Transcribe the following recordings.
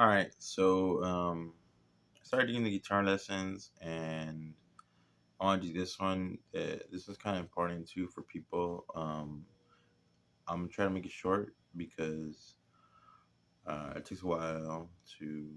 All right, so I started doing the guitar lessons, and I want to do this one. This is kind of important too for people. I'm trying to make it short because it takes a while to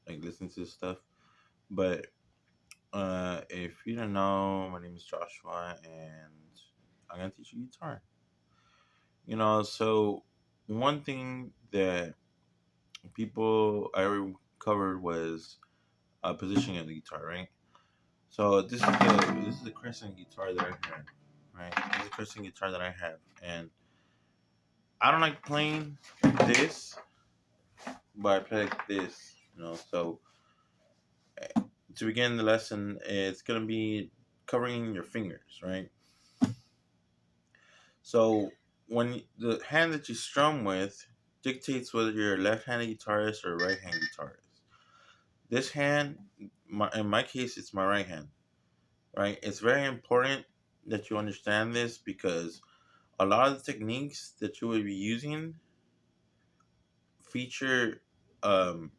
like listen to this stuff. But if you don't know, my name is Joshua, and I'm gonna teach you guitar. So one thing that people I already covered was positioning of the guitar, right? So this is the crescent guitar that I have, right? This is a crescent guitar that I have, and I don't like playing this, but I play like this, So to begin the lesson, it's gonna be covering your fingers, right? So when the hand that you strum with dictates whether you're a left-handed guitarist or a right-handed guitarist. This hand, in my case, it's my right hand, right? It's very important that you understand this because a lot of the techniques that you will be using feature um,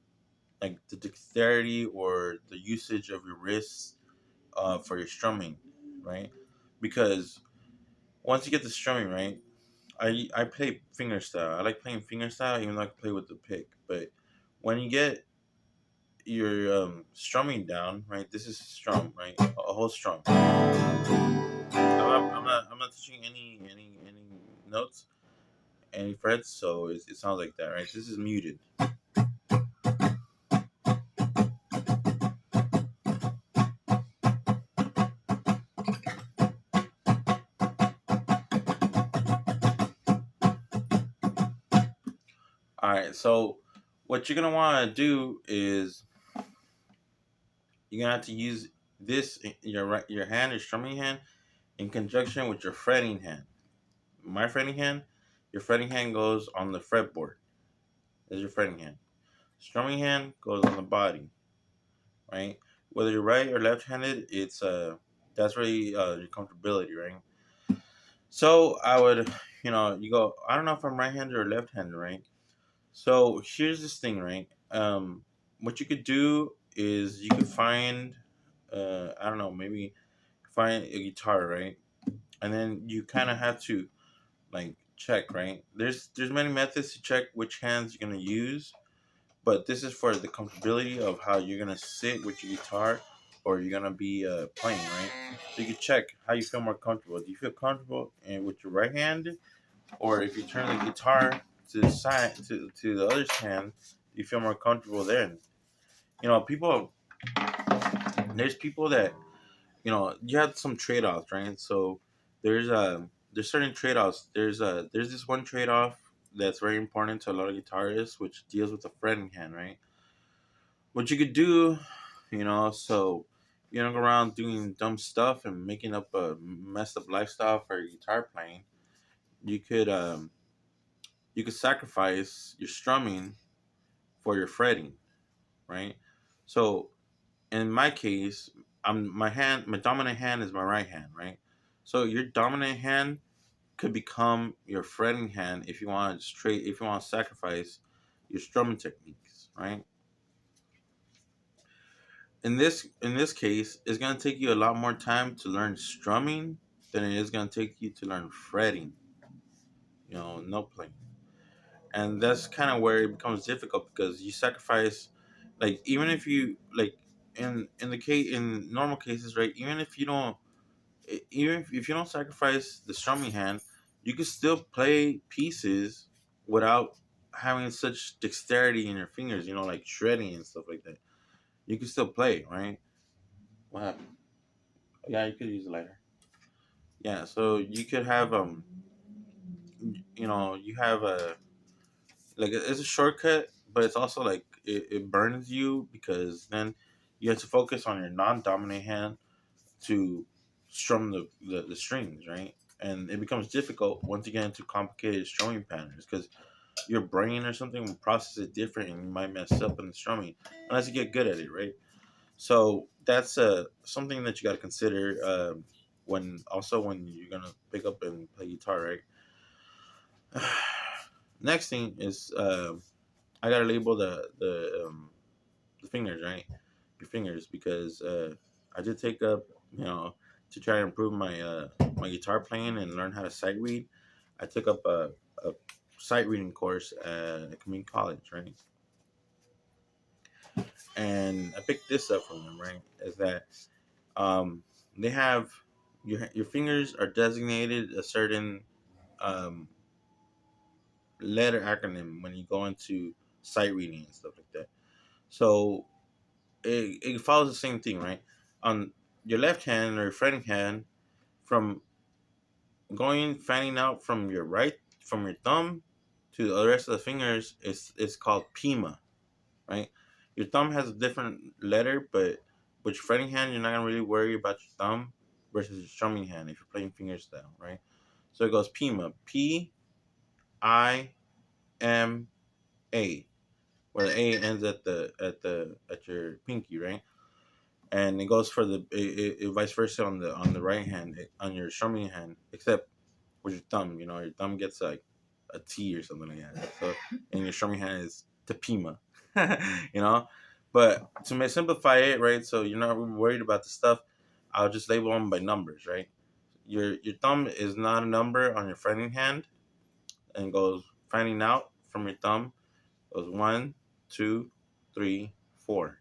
like the dexterity or the usage of your wrists for your strumming, right? Because once you get the strumming right, I play fingerstyle. I like playing fingerstyle, even though I can play with the pick. But when you get your strumming down, right? This is strum, right? A whole strum. I'm not touching any notes, any frets, so it sounds like that, right? This is muted. All right, so what you're gonna want to do is you're gonna have to use this your hand, your strumming hand, in conjunction with your fretting hand. My fretting hand, your fretting hand goes on the fretboard. There's your fretting hand. Strumming hand goes on the body, right? Whether you're right or left-handed, it's that's really your comfortability, right? So I would, you go. I don't know if I'm right-handed or left-handed, right? So here's this thing, right? What you could do is you could find, I don't know, maybe find a guitar, right? And then you kind of have to like check, right? There's many methods to check which hands you're gonna use, but this is for the comfortability of how you're gonna sit with your guitar, or you're gonna be playing, right? So you can check how you feel more comfortable. Do you feel comfortable with your right hand, or if you turn the guitar to the side to the other hand, you feel more comfortable there. People there's people that you have some trade offs, right? So there's there's certain trade offs. There's this one trade off that's very important to a lot of guitarists, which deals with the fretting hand, right? What you could do, so you don't go around doing dumb stuff and making up a messed up lifestyle for your guitar playing. You could you could sacrifice your strumming for your fretting, right? So in my case, my dominant hand is my right hand, right? So your dominant hand could become your fretting hand if you want to sacrifice your strumming techniques, right? In this case, it's gonna take you a lot more time to learn strumming than it is gonna take you to learn fretting, note playing. And that's kind of where it becomes difficult because you sacrifice, like, even if you like in the case in normal cases, right? Even if you don't sacrifice the strumming hand, you can still play pieces without having such dexterity in your fingers, like shredding and stuff like that. You can still play, right? What happened? Yeah, you could use a lighter. Yeah, so you could have you have a like it's a shortcut, but it's also like it burns you because then you have to focus on your non-dominant hand to strum the strings, right? And it becomes difficult once you get into complicated strumming patterns because your brain or something will process it different and you might mess up in the strumming unless you get good at it, right? So that's something that you got to consider when you're gonna pick up and play guitar, right? Next thing is I gotta label the fingers, right? Your fingers, because I did take up, you know, to try to improve my guitar playing and learn how to sight read. I took up a sight reading course at a community college, right? And I picked this up from them, right? Is that um, they have your fingers are designated a certain um, letter acronym when you go into sight reading and stuff like that. So it follows the same thing, right? On your left hand or your fretting hand, from going fanning out from your thumb to the rest of the fingers is called pima, right? Your thumb has a different letter, but with your fretting hand, you're not gonna really worry about your thumb versus your strumming hand if you're playing fingerstyle, right? So it goes pima, Pima, where the A ends at your pinky, right? And it goes for it vice versa on the right hand, on your strumming hand, except with your thumb. You know, your thumb gets like a T or something like that. So, and your strumming hand is Tapima. you know, but to simplify it, right? So you're not really worried about the stuff. I'll just label them by numbers, right? Your thumb is not a number on your fretting hand, and goes fretting out from your thumb. Goes one, two, three, four.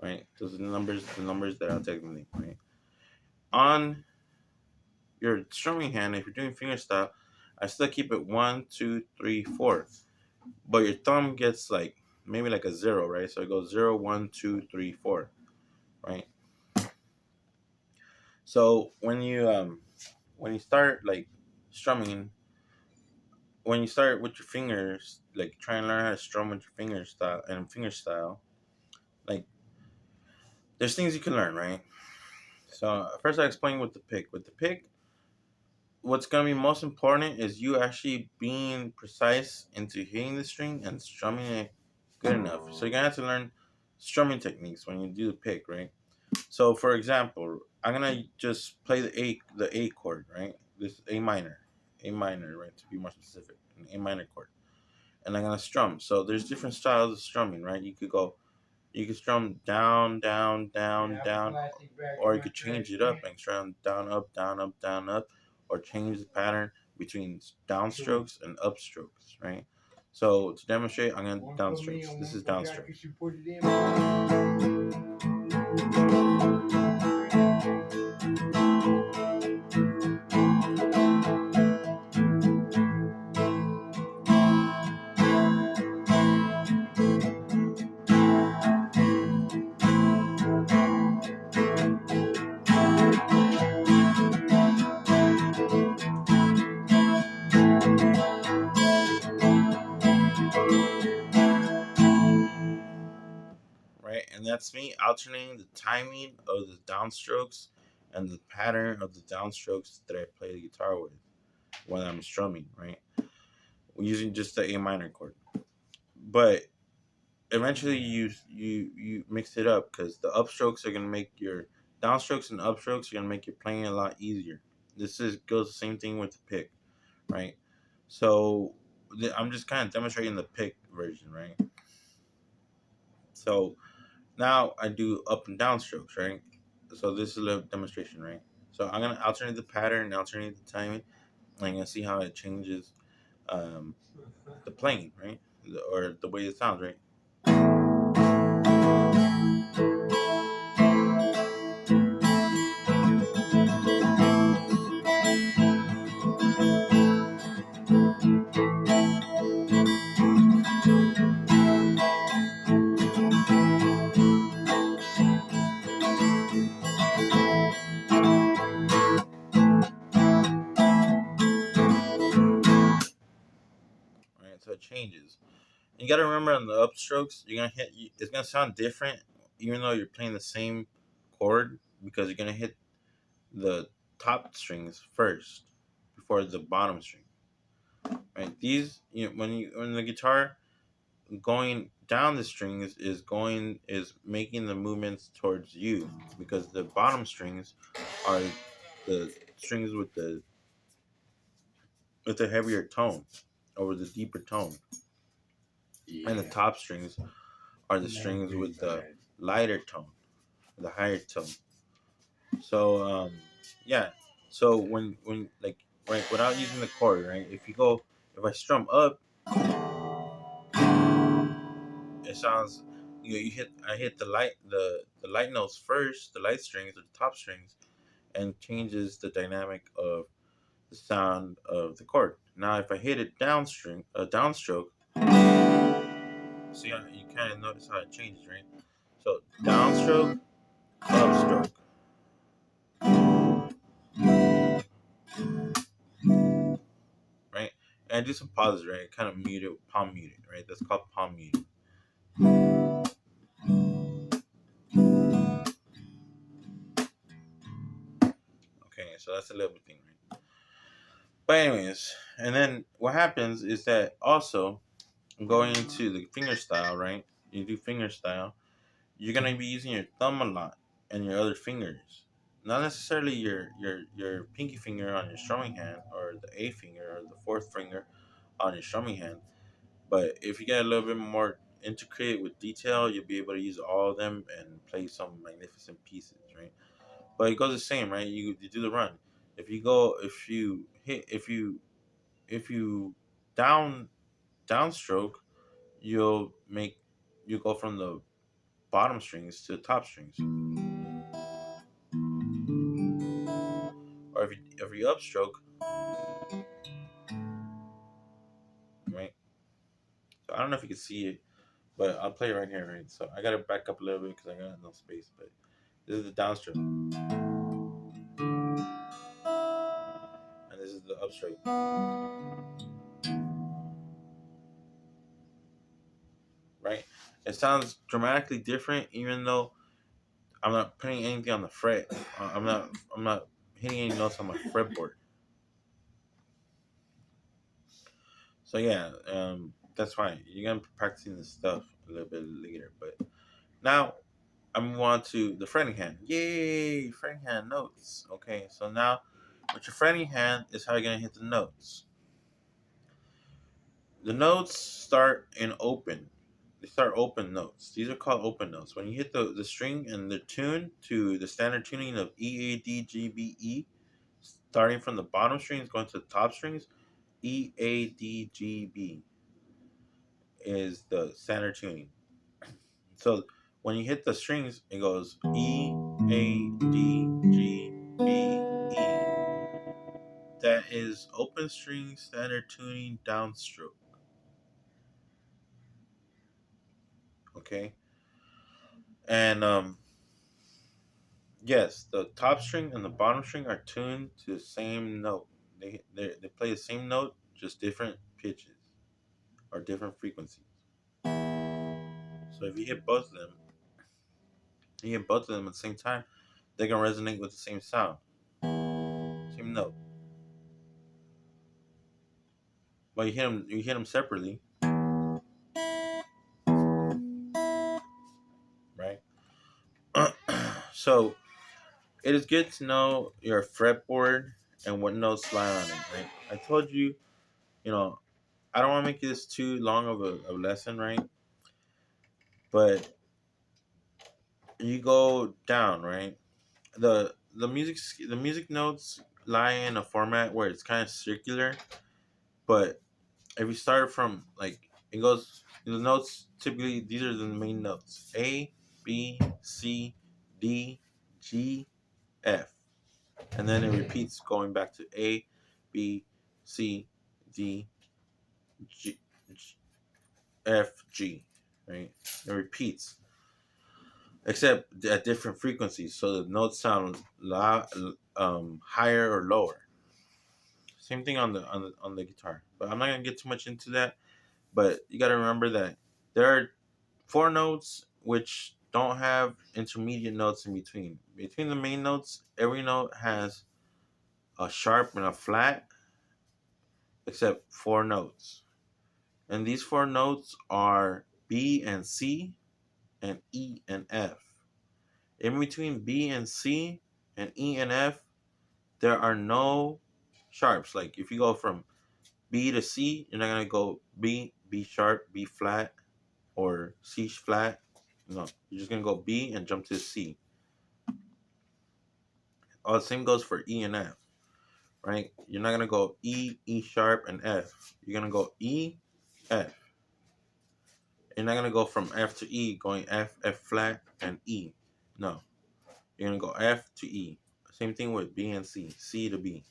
Right? Those are the numbers that I'll technically, right? On your strumming hand, if you're doing fingerstyle, I still keep it one, two, three, four. But your thumb gets like maybe like a zero, right? So it goes zero, one, two, three, four, right? So when you start like strumming, when you start with your fingers, like try and learn how to strum with your fingerstyle, like there's things you can learn, right? So first I explain with the pick. With the pick, what's gonna be most important is you actually being precise into hitting the string and strumming it good enough. So you're gonna have to learn strumming techniques when you do the pick, right? So for example, I'm gonna just play the A chord, right? This A minor, right? To be more specific, an A minor chord, and I'm gonna strum. So there's different styles of strumming, right? You could strum down, down, down, down, or you could change it up and strum down, up, down, up, down, up, or change the pattern between downstrokes and upstrokes, right? So to demonstrate, I'm gonna downstrokes. This is downstrokes, right? And that's me alternating the timing of the downstrokes and the pattern of the downstrokes that I play the guitar with when I'm strumming, right? Using just the A minor chord. But eventually you mix it up because the upstrokes are gonna make your downstrokes and upstrokes are gonna make your playing a lot easier. This is goes the same thing with the pick, right? So I'm just kind of demonstrating the pick version, right? So now I do up and down strokes, right? So this is a demonstration, right? So I'm gonna alternate the pattern, alternate the timing, and I'm gonna see how it changes um, the playing, right? Or the way it sounds, right? Right. So it changes. You got to remember on the upstrokes, you're gonna hit. It's gonna sound different, even though you're playing the same chord, because you're gonna hit the top strings first before the bottom string. Right? These, when the guitar going down the strings is making the movements towards you, because the bottom strings are the strings with the heavier tone over the deeper tone. and the Yeah. top strings are the Never strings been with the bad. lighter tone, the higher tone. So yeah. So when like right without using the chord, right? If I strum up, it sounds you hit I hit the light notes first, the light strings or the top strings, and changes the dynamic of the sound of the chord. Now if I hit it downstring, a downstroke, see how you kind of notice how it changes, right? So downstroke, upstroke, right? And I do some pauses, right? Kind of muted, palm muted, right? That's called palm muted. Okay, so that's a little bit thing, right? But anyways, and then what happens is that also going into the finger style, right? You do finger style. You're gonna be using your thumb a lot and your other fingers, not necessarily your pinky finger on your strumming hand or the A finger or the fourth finger on your strumming hand. But if you get a little bit more intricate with detail, you'll be able to use all of them and play some magnificent pieces, right? But it goes the same, right? You do the run. If you hit if you down downstroke, you'll make you go from the bottom strings to the top strings. Or if you upstroke, right? So I don't know if you can see it, but I'll play it right here, right? So I gotta back up a little bit because I got no space. But this is the downstroke, and this is the upstroke, right? It sounds dramatically different, even though I'm not putting anything on the fret. I'm not hitting any notes on my fretboard. So yeah, that's why you're gonna be practicing this stuff a little bit later. But now I move on to the fretting hand. Yay, fretting hand notes. Okay, so now with your fretting hand is how you're gonna hit the notes. The notes start in open. They start open notes. These are called open notes. When you hit the string and the tune to the standard tuning of E A D G B E, starting from the bottom strings going to the top strings, E A D G B is the standard tuning. So when you hit the strings, it goes E A D G B E. That is open string standard tuning downstroke. Okay, and yes, the top string and the bottom string are tuned to the same note. They play the same note, just different pitches or different frequencies. So if you hit both of them at the same time, they can resonate with the same sound, same note. But you hit them separately, right? So it is good to know your fretboard and what notes lie on it, right? I told you, you know, I don't want to make this too long of a lesson, right? But you go down, right? The music notes lie in a format where it's kind of circular, but if you start from like it goes the notes typically these are the main notes: A, B, C, D, G, F, and then it repeats going back to A, B, C, D, G, F, G, right? It repeats, except at different frequencies, so the notes sound higher or lower. Same thing on the guitar, but I'm not gonna get too much into that. But you got to remember that there are four notes which don't have intermediate notes in between. Between the main notes, every note has a sharp and a flat, except four notes. And these four notes are B and C and E and F. In between B and C and E and F, there are no sharps. Like if you go from B to C, you're not gonna go B B sharp, B flat, or C flat. No, you're just gonna go B and jump to C. Oh, the same goes for E and F, right? You're not gonna go E, E sharp, and F. You're gonna go E, F. You're not gonna go from F to E, going F, F flat, and E. No, you're gonna go F to E. Same thing with B and C, C to B,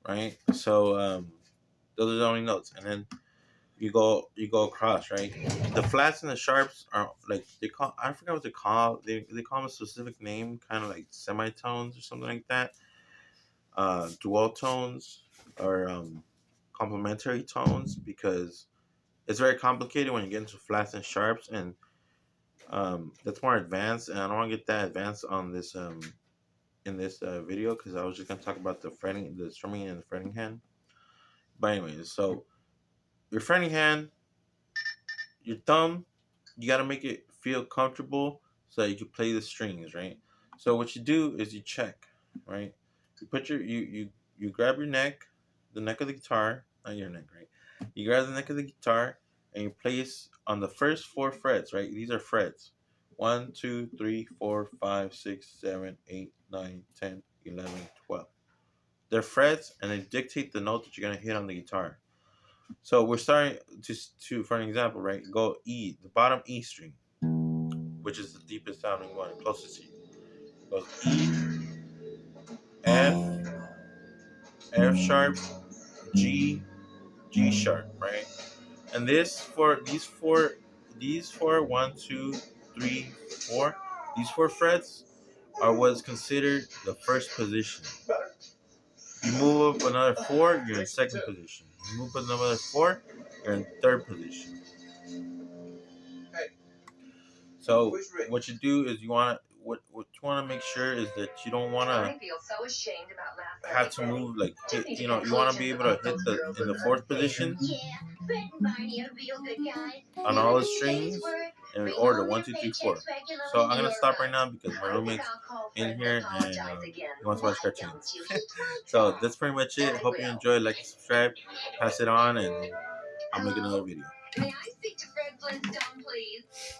right? So those are the only notes, and then you go across, right? The flats and the sharps are like they call, I forgot what they call, they call them a specific name, kind of like semitones or something like that. Dual tones or complementary tones, because it's very complicated when you get into flats and sharps, and that's more advanced, and I don't want to get that advanced on this in this video, because I was just gonna talk about the strumming and the fretting hand. But anyways, so your fretting hand, your thumb, you got to make it feel comfortable so that you can play the strings, right? So what you do is you check, right? You put you grab your neck, the neck of the guitar, not your neck, right? You grab the neck of the guitar and you place on the first four frets, right? These are frets. 1, 2, 3, 4, 5, 6, 7, 8, 9, 10, 11, 12. They're frets and they dictate the note that you're gonna hit on the guitar. So we're starting to for an example, right? Go E, the bottom E string, which is the deepest sounding one, closest to you. Goes E, F, F sharp, G, G sharp, right? And these four, 1, 2, 3, 4, these four frets are what's considered the first position. You move up another four, you're in second position. You move up another four, you're in third position. So what you do is what you want to make sure is that you don't want to have to move like hit, you want to be able to hit the in the fourth position on all the strings in order 1, 2, 3, 4. So I'm gonna stop right now because my roommate's in here and he wants to watch cartoons. So that's pretty much it. Hope you enjoy. Like and subscribe, pass it on, and I'll make another video. May I speak to Fred Flintstone, please?